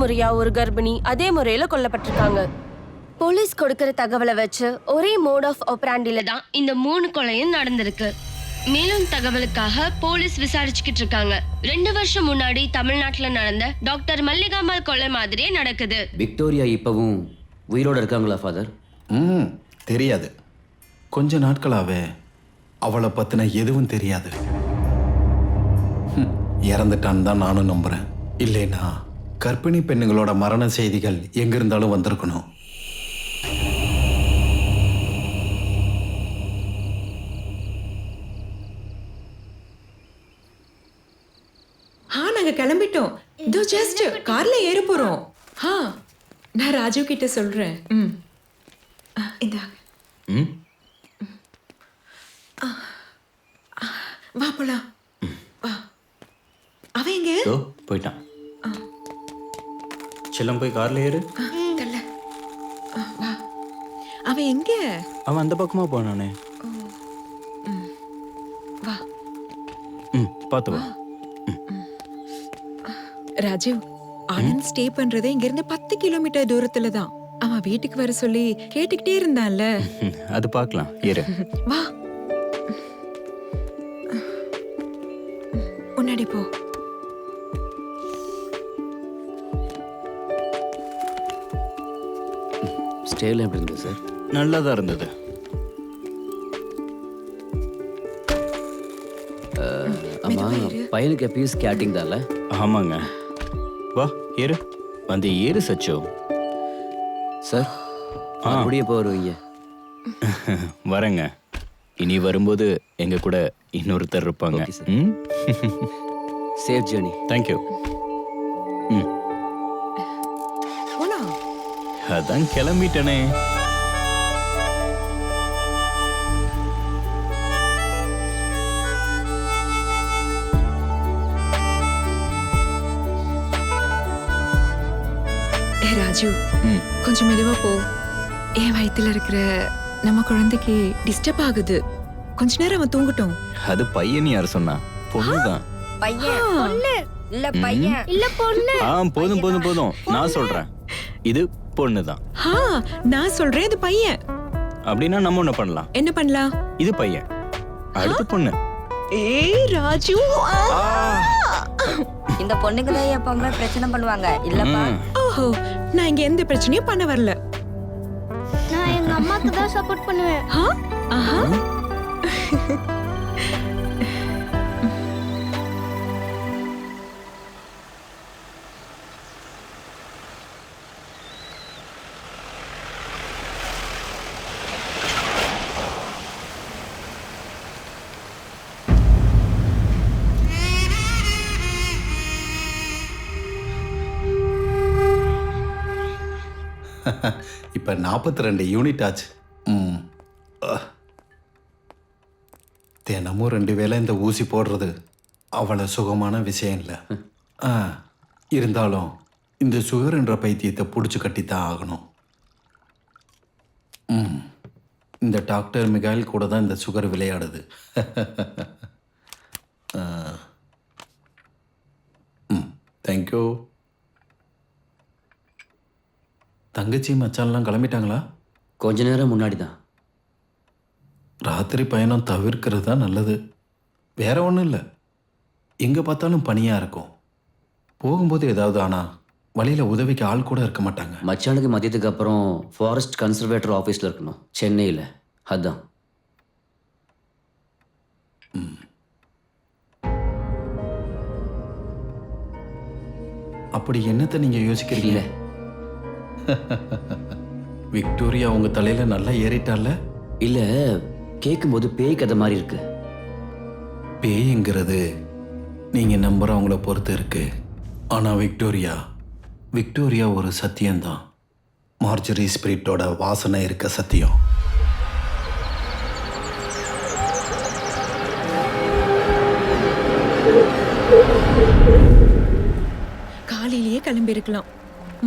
முறையா ஒரு கர்ப்பிணி அதே முறையில கொல்லப்பட்டிருக்காங்க. போலீஸ் கொடுக்கிற தகவலை வச்சு ஒரே மோட் ஆஃப் ஆபரேண்டில தான் இந்த 3 கொலையும் நடந்திருக்கு. மேலும் தகவலுக்காக போலீஸ் விசாரிச்சுக்கிட்டு இருக்காங்க. 2 வருஷம் முன்னாடி தமிழ்நாட்டுல நடந்த டாக்டர் மல்லிகாம்பாள் கொலை மாதிரியே நடக்குது. விக்டோரியா இப்பவும் உயிரோட இருக்காங்களா ஃபாதர்? தெரியாது. கொஞ்ச நாட்களாவே அவளை பத்தின எதுவும் தெரியாது. இறந்துட்டான்னு தான் நானும் நம்புறேன். இல்லைன்னா கர்ப்பிணி பெண்ணுங்களோட மரண செய்திகள் எங்க இருந்தாலும் வந்திருக்கணும். நாங்க கிளம்பிட்டோம். இதோ ஜஸ்ட் கார்ல ஏற போறோம். நான் ராஜு கிட்ட சொல்றேன். இந்தா. வா போலாம். வா. அவன் எங்க? போயிட்டான். செல்லம் போய் கார்ல ஏறு. தல்ல. வா. அவன் எங்க? அவன் அந்த பக்கமா போனானே. வா. பாத்து வா. ராஜு, ஆனந்த் ஸ்டே பண்றது இங்க இருந்து 10 கிலோமீட்டர் தூரத்துல தான். அவன் வீட்டுக்கு வர சொல்லி கேட்டுக்கிட்டே இருந்தான்ல. அது பார்க்கலாம். ஏறு. வா. முன்னாடி போ. ஸ்டேல எப்படி இருந்தது சார்? நல்லா தான் இருந்தது. ஆமா, பையனுக்கு எப்பயும் ஸ்கேட்டிங் தான்ல? ஆமாங்க. வா ஏறு. வந்து ஏறு சச்சோ. சார் அப்படியே எப்போ வருவீங்க? வரேங்க. இனி வரும்போது எங்க கூட இன்னொருத்தர் இருப்பாங்க. Safe journey. தேங்க்யூ. அதான் கிளம்பிட்டனே. ராஜு, கொஞ்சம் மெதுவா போ. என் வயித்துல இருக்கிற நம்ம குழந்தைக்கு டிஸ்டர்ப் ஆகுது. கொஞ்ச நேரம் அவன் தூங்கட்டும். அது பையன் யார் சொன்னா? பொண்ணுதான். பையன் பொண்ணு இல்ல, பையன் இல்ல பொண்ணு. போதும் போதும் போதும். நான் சொல்றேன் இது பொண்ணுதான். நான் சொல்றேன் இது பையன். அப்படின்னா நம்ம என்ன பண்ணலாம்? என்ன பண்ணலாம்? இது பையன், அடுத்து பொண்ணு. ஏய் ராஜு, இந்த பொண்ணுங்க தான் எப்பவுமே பிரச்சனை பண்ணுவாங்க இல்லப்பா. ஓஹோ, நான் இங்க எந்த பிரச்சனையும் பண்ண வரல. நான் எங்க அம்மாக்கு தான் சப்போர்ட் பண்ணுவேன். ஆஹா. இப்ப 42 யூனிட் ஆச்சு. தினமும் 2 வேளை இந்த ஊசி போடுறது அவ்வளோ சுகமான விஷயம் இல்லை. இருந்தாலும் இந்த சுகர் என்ற பைத்தியத்தை பிடிச்சி கட்டித்தான் ஆகணும். இந்த டாக்டர் மிகாயில் கூட தான் இந்த சுகர் விளையாடுது. தேங்க்யூ. தங்கச்சி மச்சான்லாம் கிளம்பிட்டாங்களா? கொஞ்ச நேரம் முன்னாடி தான். ராத்திரி பயணம் தவிர்க்கிறது தான் நல்லது. வேற ஒன்றும் இல்லை. எங்கே பார்த்தாலும் பனியாக இருக்கும். போகும்போது ஏதாவது ஆனால் வழியில் உதவிக்கு ஆள் கூட இருக்க மாட்டாங்க. மச்சானுக்கு மதியத்துக்கு அப்புறம் ஃபாரஸ்ட் கன்சர்வேட்டர் ஆஃபீஸில் இருக்கணும், சென்னையில். அதான். அப்படி என்னத்தை நீங்கள் யோசிக்கிறீங்க? விக்டோரியா உங்க தலையில நல்லா ஏறிட்டால? இல்ல, கேட்கும்போது பேய் கதை மாதிரி இருக்கு. பேய்ங்கிறது நீங்க நம்புறவங்கள பொறுத்து இருக்கு. ஆனா விக்டோரியா ஒரு சத்தியம்தான். மார்ஜரி ஸ்பிரிட்டோட வாசனை இருக்க சத்தியம். காலையிலேயே கிளம்பி இருக்கலாம்.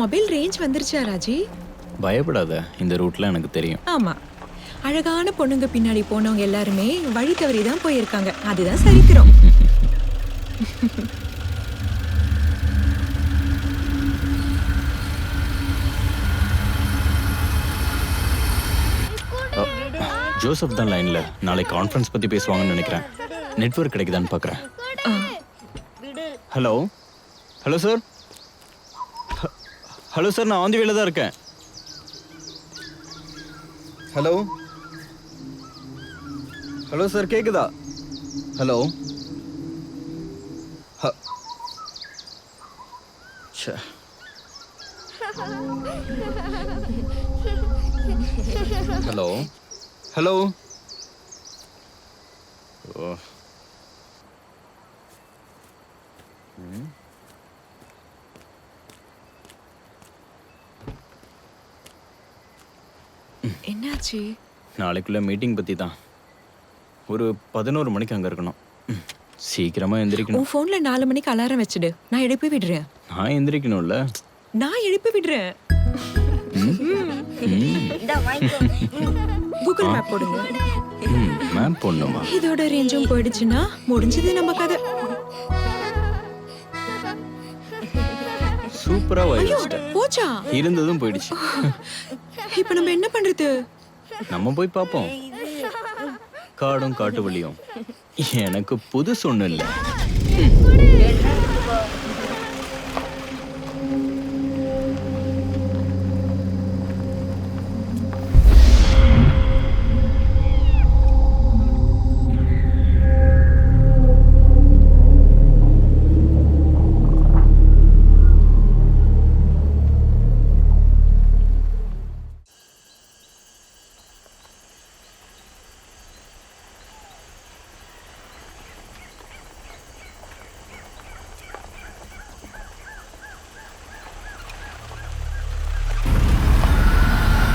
மொபைல் ரேஞ்ச் வந்துருச்சா ராஜி? பயப்படாத, இந்த ரூட்ல எனக்கு தெரியும். ஆமா, அழகான பொண்ணுங்க பின்னாடி போனவங்க எல்லாருமே வழி தவறி தான் போயிருக்காங்க. அதுதான் சரித்திரம். ஜோசப் தான் லைன்ல. நாளைக்கு கான்ஃபரன்ஸ் பத்தி பேசுவாங்கன்னு நினைக்கிறேன். நெட்வொர்க் கிடைக்குதான்னு பார்க்குறேன். Hello hello sir. Hello sir, நான் ஆந்தி வேலை தான் இருக்கேன். ஹலோ ஹலோ சார், கேக்குதா? Hello hello hello. ஓ என்னாச்சு? நாளைக்குள்ள மீட்டிங் பத்தி தான். ஒரு 11 மணிக்கு அங்க இருக்கணும். சீக்கிரமா எந்திரிக்கணும். உன் போன்ல 4 மணிக்கு அலாரம் வச்சிடு, நான் எழுப்பி விடுறேன். நான் எந்திரிக்கணும்ல. நான் எழுப்பி விடுறேன். இந்த வாங்கிக்கோ. கூகுள் மேப் போடுங்க. மேம் பொண்ணுமா? இதோட ரேஞ்சும் போயிடுச்சுன்னா முடிஞ்சது நம்ம கதை. சூப்பரா ஐயோ, வாயிச்சிட்டேன். போச்சா? இருந்ததும் போயிடுச்சு. இப்ப நம்ம என்ன பண்றது? நம்ம போய் பார்ப்போம். காடும் காட்டு வழியும் எனக்கு புதுசு ஒண்ணு இல்ல.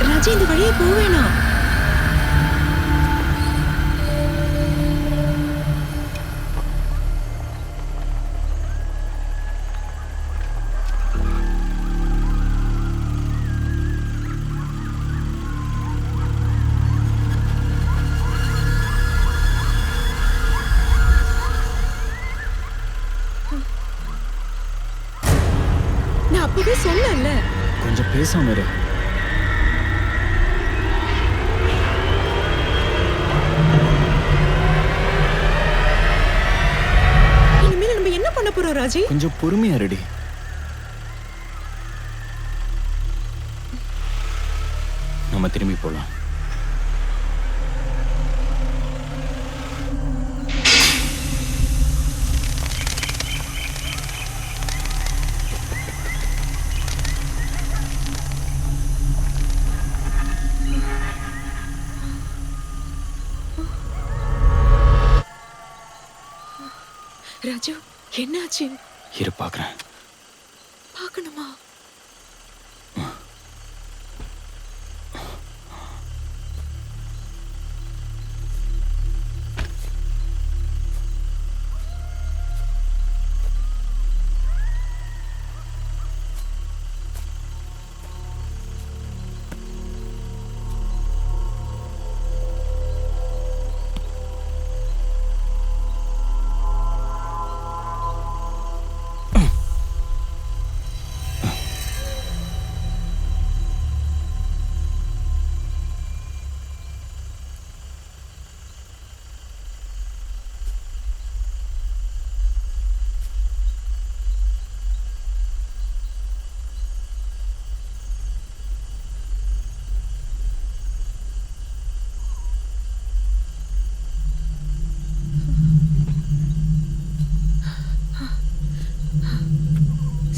ராஜி, இந்த வழியே போவேனா? நான் அப்பவே சொன்னேன்ல. கொஞ்சம் பேசாம இரு. இனிமேல் நம்ம என்ன பண்ண போறோம் ராஜி? கொஞ்சம் பொறுமையா இருடி. நம்ம திரும்பி போலாம். ராஜு, என்னாச்சு? இரு பாக்குறேன். பார்க்கணுமா?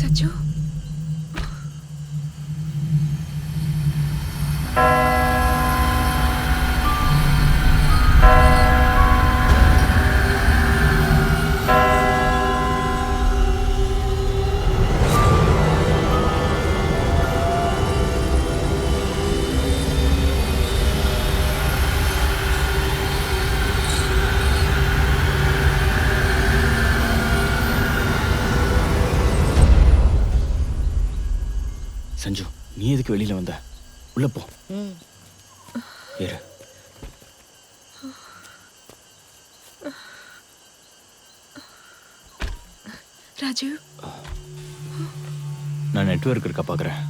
சச்சு, சஞ்சு, நீ எதுக்கு வெளியில வந்த? உள்ள போ. ஏறு. ராஜு, நான் நெட்வொர்க் இருக்கா பாக்குறேன்.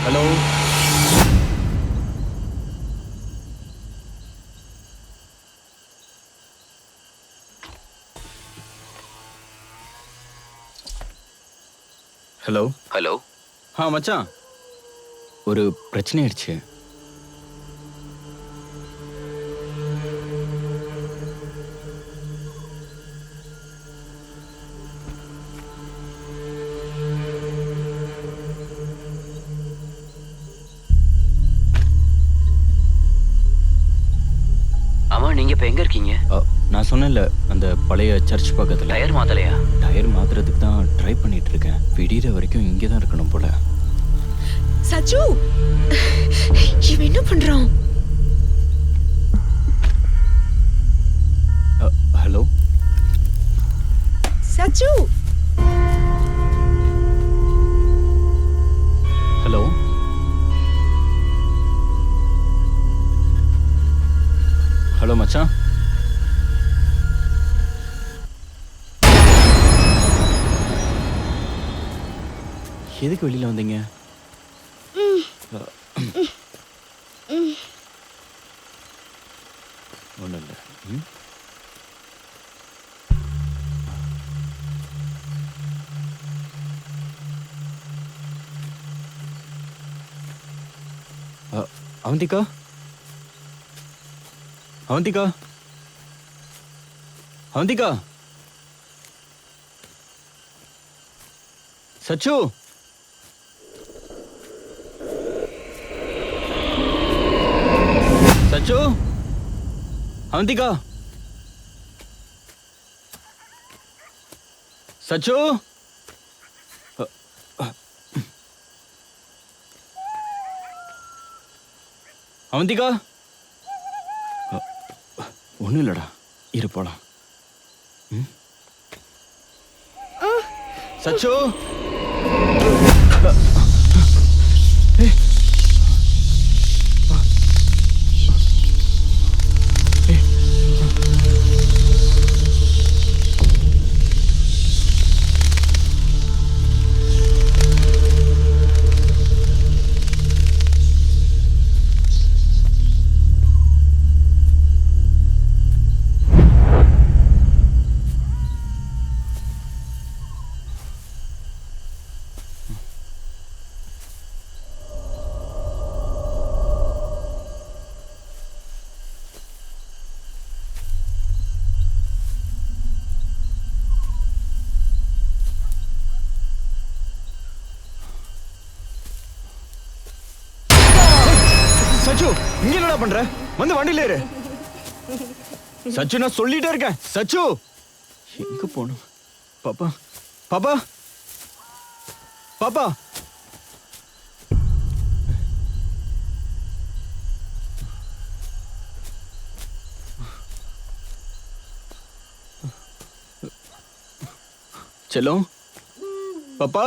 ஹலோ ஹலோ ஹலோ மச்சான், ஒரு பிரச்சனை ஆயிடுச்சு. ஆமா, நீங்க இப்ப எங்க இருக்கீங்க? நான் சொன்னேன்ல, அந்த பழைய சர்ச் பக்கத்துல. டயர் மாத்தலையா? டயர் மாத்துறதுக்கு தான் ட்ரை பண்ணிட்டு இருக்கேன். விடிகிற வரைக்கும் இங்கே தான் இருக்கணும் போல. சச்சு, இவன் என்ன பண்றான்? ஹலோ சச்சு, ஹலோ ஹலோ மச்சான். எதுக்கு வெளியில வந்தீங்க? ஒன்றும் இல்லை. அவந்திகா, அவந்திகா, அவந்திகா, சச்சு, சச்சு, அவந்திகா, சச்சு, அவந்திகா. ஒன்றும் இல்லடா, இரு போலாம். சச்சு, சச்சு, இங்க என்னடா பண்ற? வந்து வண்டியில ஏறு. சச்சு, நான் சொல்லிட்டே இருக்கேன். சச்சு, எங்க போகணும்? பாப்பா, பாப்பா, பாப்பா. செல்லம், பாப்பா.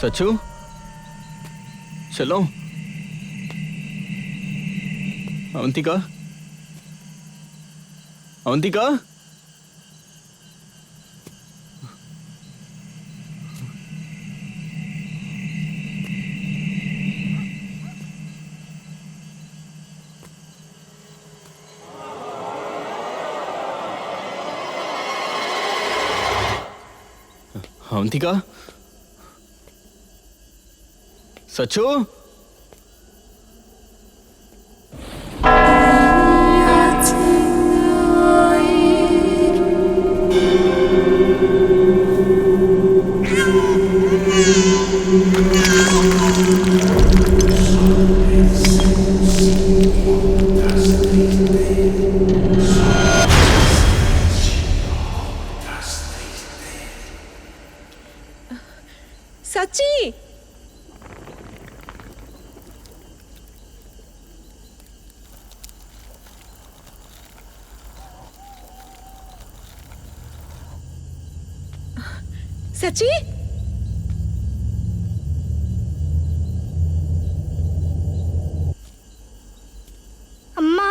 சச்சு, செல்லம், அவந்திகா, அவந்திகா. அவந்திகா, சச்சு, சச்சி, சச்சி, அம்மா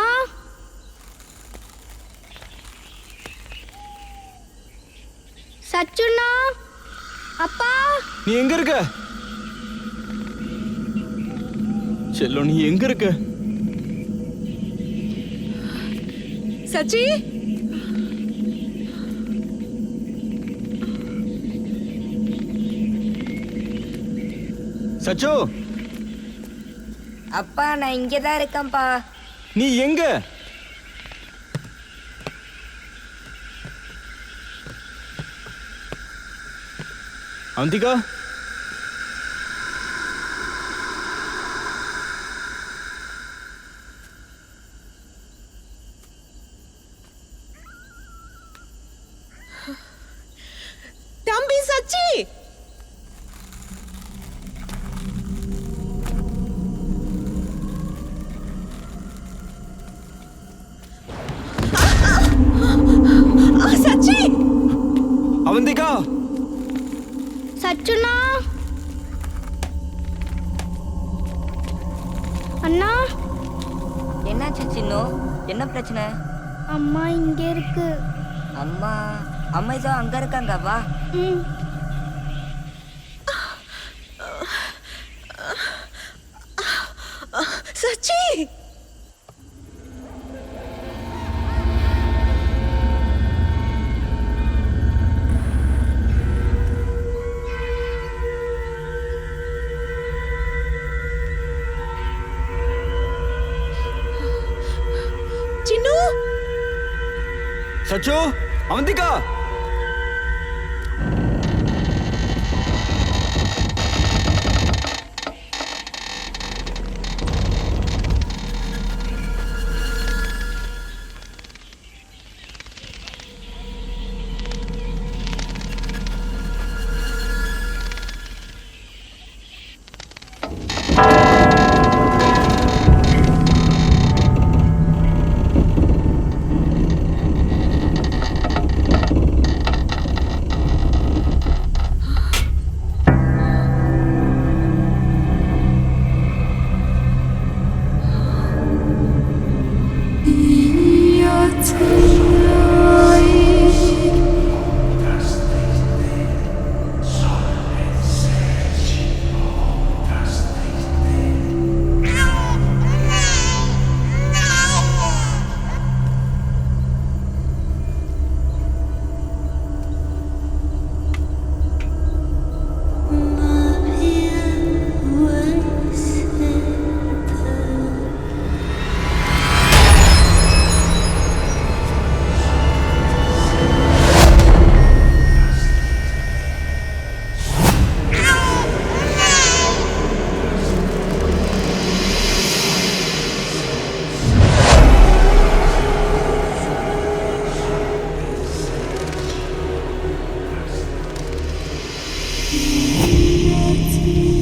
சச்சுனா அப்பா நீ எங்க இருக்க? செல்லம், நீ எங்க இருக்க? சச்சி சச்சு, அப்பா நான் இங்கே தான் இருக்கேன்ப்பா. நீ எங்க? அவந்திகா, தம்பி சச்சி சச்சி அவந்திகா, சச்சுனா அண்ணா என்னாச்சு சின்னு? என்ன பிரச்சனை? அம்மா இங்க இருக்கு. அம்மா அம்மா இதோ அங்க இருக்காங்க, வா. ம் சச்சி சின்னு சச்சு, Avantika.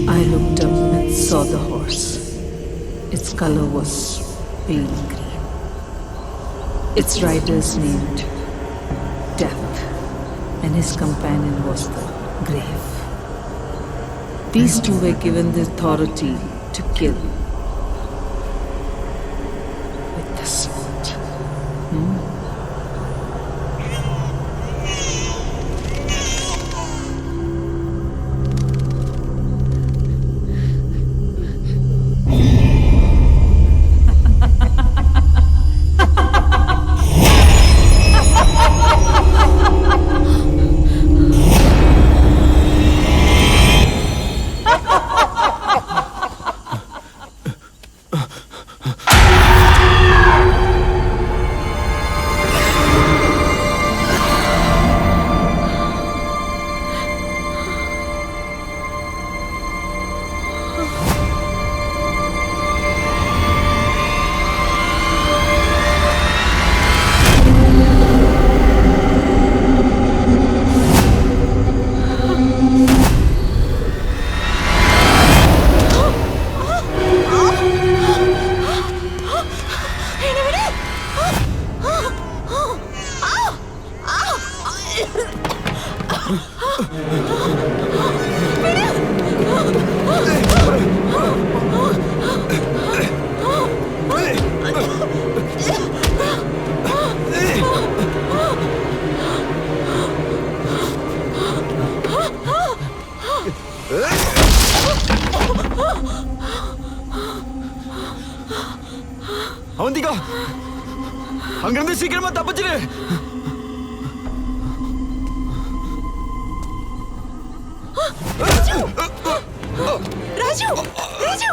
I looked up and saw the horse. Its color was pale green. Its rider's named Death, and his companion was the Grave. These two were given the authority to kill with the sword. விட்டுரு. ராஜு ராஜு ராஜு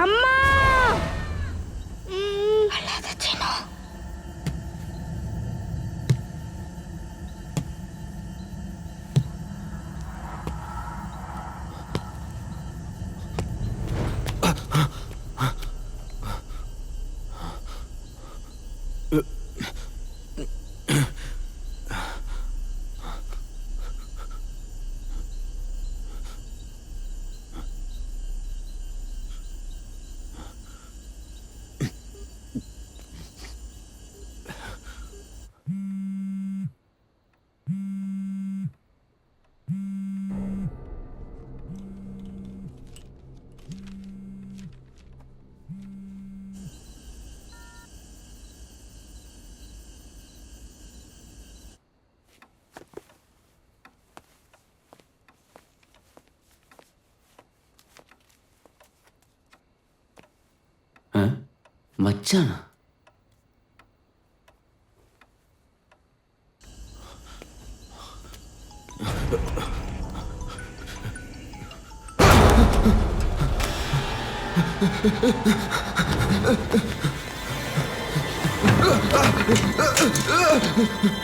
அம்மா மச்சானா?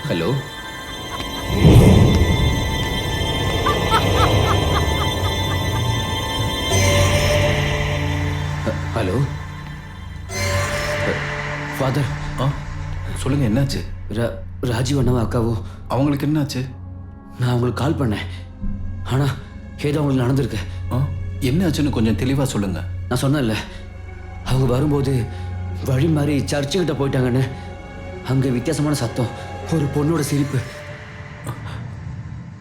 Hello, hello father. ஆ சொல்லுங்க, என்னாச்சு? ராஜீவ் அண்ணாவும் அக்காவும் அவங்களுக்கு என்னாச்சு? நான் அவங்களுக்கு கால் பண்ணேன், ஆனால் ஏதோ அவங்களுக்கு நடந்திருக்கு. ஆ என்னாச்சுன்னு கொஞ்சம் தெளிவாக சொல்லுங்க. நான் சொன்னேன்ல, அவங்க வரும்போது வழி மாதிரி சர்ச்சுக்கிட்ட போயிட்டாங்கன்னு. அங்கே வித்தியாசமான சத்தம், ஒரு பொண்ணோட சிரிப்பு.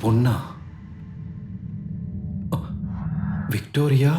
பொண்ணா? விக்டோரியா